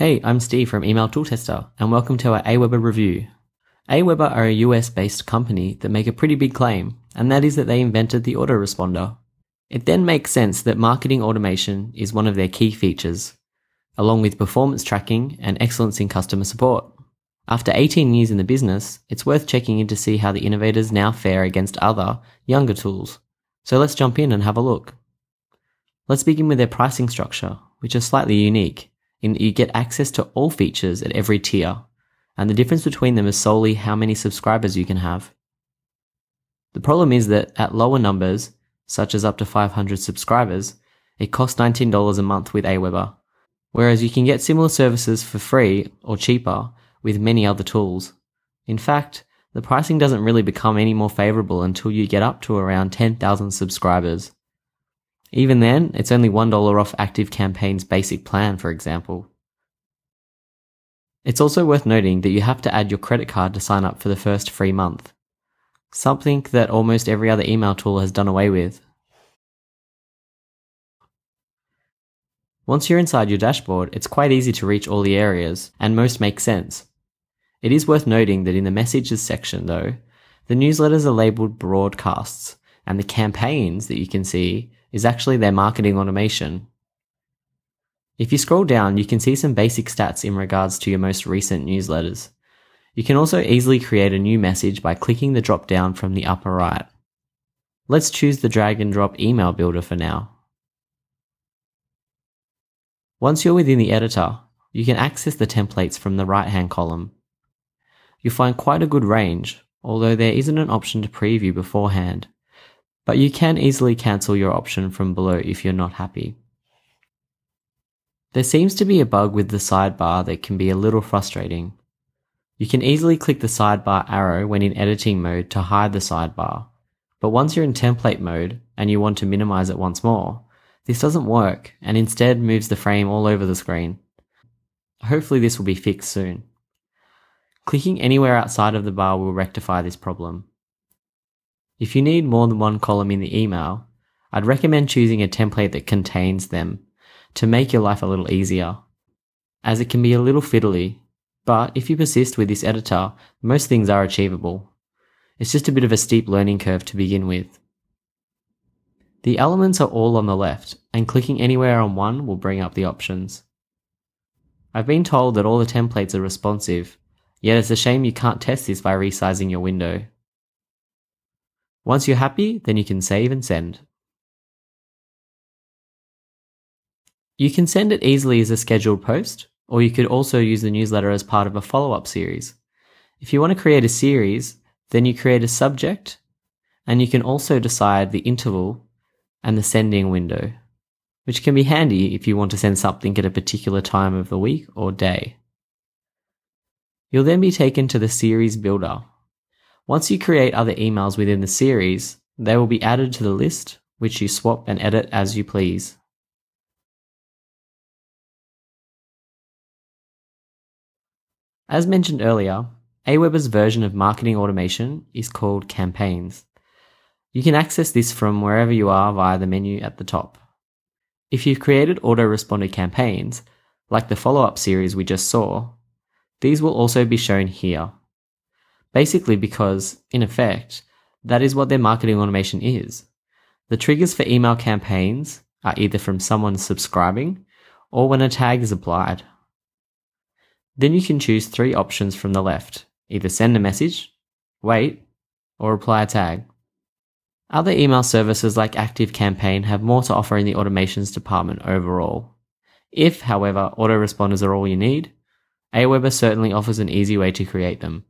Hey, I'm Steve from Email ToolTester, and welcome to our AWeber review. AWeber are a US-based company that make a pretty big claim, and that is that they invented the autoresponder. It then makes sense that marketing automation is one of their key features, along with performance tracking and excellence in customer support. After 18 years in the business, it's worth checking in to see how the innovators now fare against other, younger tools. So let's jump in and have a look. Let's begin with their pricing structure, which is slightly unique, in that you get access to all features at every tier, and the difference between them is solely how many subscribers you can have. The problem is that at lower numbers, such as up to 500 subscribers, it costs $19 a month with AWeber, whereas you can get similar services for free or cheaper with many other tools. In fact, the pricing doesn't really become any more favorable until you get up to around 10,000 subscribers. Even then, it's only $1 off ActiveCampaign's basic plan, for example. It's also worth noting that you have to add your credit card to sign up for the first free month, something that almost every other email tool has done away with. Once you're inside your dashboard, it's quite easy to reach all the areas, and most make sense. It is worth noting that in the messages section, though, the newsletters are labeled broadcasts, and the campaigns that you can see is actually their marketing automation. If you scroll down, you can see some basic stats in regards to your most recent newsletters. You can also easily create a new message by clicking the drop down from the upper right. Let's choose the drag and drop email builder for now. Once you're within the editor, you can access the templates from the right-hand column. You'll find quite a good range, although there isn't an option to preview beforehand, but you can easily cancel your option from below if you're not happy. There seems to be a bug with the sidebar that can be a little frustrating. You can easily click the sidebar arrow when in editing mode to hide the sidebar, but once you're in template mode and you want to minimize it once more, this doesn't work and instead moves the frame all over the screen. Hopefully this will be fixed soon. Clicking anywhere outside of the bar will rectify this problem. If you need more than one column in the email, I'd recommend choosing a template that contains them to make your life a little easier, as it can be a little fiddly, but if you persist with this editor, most things are achievable. It's just a bit of a steep learning curve to begin with. The elements are all on the left, and clicking anywhere on one will bring up the options. I've been told that all the templates are responsive, yet it's a shame you can't test this by resizing your window. Once you're happy, then you can save and send. You can send it easily as a scheduled post, or you could also use the newsletter as part of a follow-up series. If you want to create a series, then you create a subject, and you can also decide the interval and the sending window, which can be handy if you want to send something at a particular time of the week or day. You'll then be taken to the series builder. Once you create other emails within the series, they will be added to the list, which you swap and edit as you please. As mentioned earlier, AWeber's version of marketing automation is called Campaigns. You can access this from wherever you are via the menu at the top. If you've created autoresponder campaigns, like the follow-up series we just saw, these will also be shown here. Basically because, in effect, that is what their marketing automation is. The triggers for email campaigns are either from someone subscribing or when a tag is applied. Then you can choose three options from the left, either send a message, wait, or apply a tag. Other email services like ActiveCampaign have more to offer in the automations department overall. If, however, autoresponders are all you need, AWeber certainly offers an easy way to create them.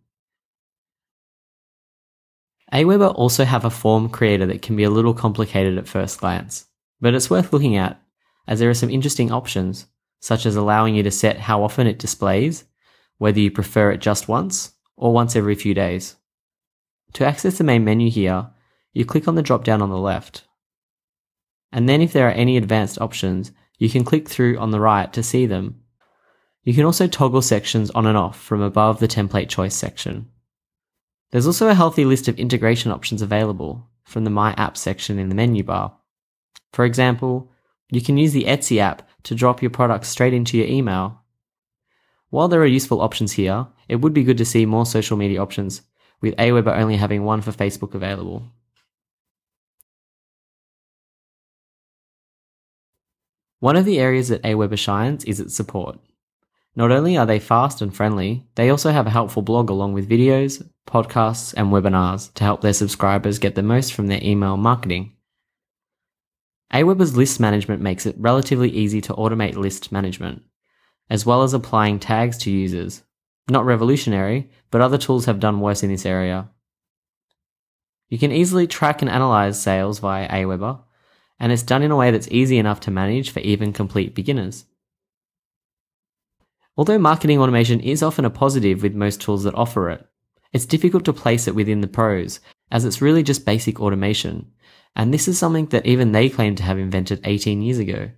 AWeber also have a form creator that can be a little complicated at first glance, but it's worth looking at, as there are some interesting options, such as allowing you to set how often it displays, whether you prefer it just once or once every few days. To access the main menu here, you click on the drop down on the left. And then if there are any advanced options, you can click through on the right to see them. You can also toggle sections on and off from above the template choice section. There's also a healthy list of integration options available from the My App section in the menu bar. For example, you can use the Etsy app to drop your products straight into your email. While there are useful options here, it would be good to see more social media options, with AWeber only having one for Facebook available. One of the areas that AWeber shines is its support. Not only are they fast and friendly, they also have a helpful blog along with videos, podcasts, and webinars to help their subscribers get the most from their email marketing. AWeber's list management makes it relatively easy to automate list management, as well as applying tags to users. Not revolutionary, but other tools have done worse in this area. You can easily track and analyze sales via AWeber, and it's done in a way that's easy enough to manage for even complete beginners. Although marketing automation is often a positive with most tools that offer it, it's difficult to place it within the pros, as it's really just basic automation, and this is something that even they claim to have invented 18 years ago.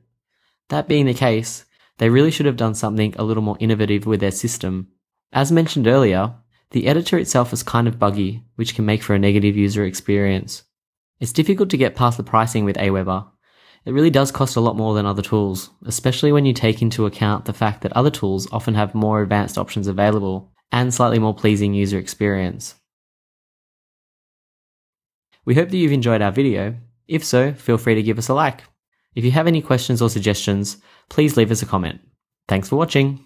That being the case, they really should have done something a little more innovative with their system. As mentioned earlier, the editor itself is kind of buggy, which can make for a negative user experience. It's difficult to get past the pricing with AWeber. It really does cost a lot more than other tools, especially when you take into account the fact that other tools often have more advanced options available and slightly more pleasing user experience. We hope that you've enjoyed our video. If so, feel free to give us a like. If you have any questions or suggestions, please leave us a comment. Thanks for watching.